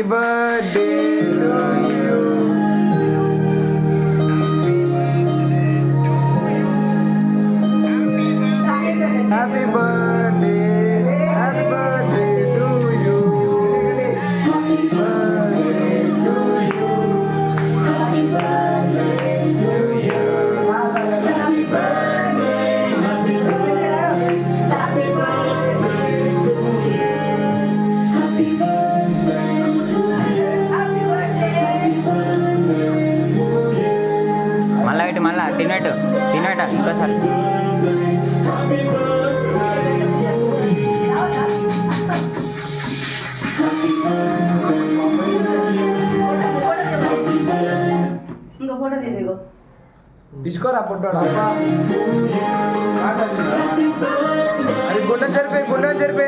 Happy birthday to you. Happy birthday to you. Happy birthday to you. Happy birthday to you. Happy birthday, happy birthday, happy birthday to you. Happy birthday to you. Happy birthday to you. మళ్ళా ఇటు మళ్ళా తినట్టు ఇంకోసారి. ఇంకో photo తీసుకో. తీసుకోరా పొట్టాడు అది గుండె జరిపే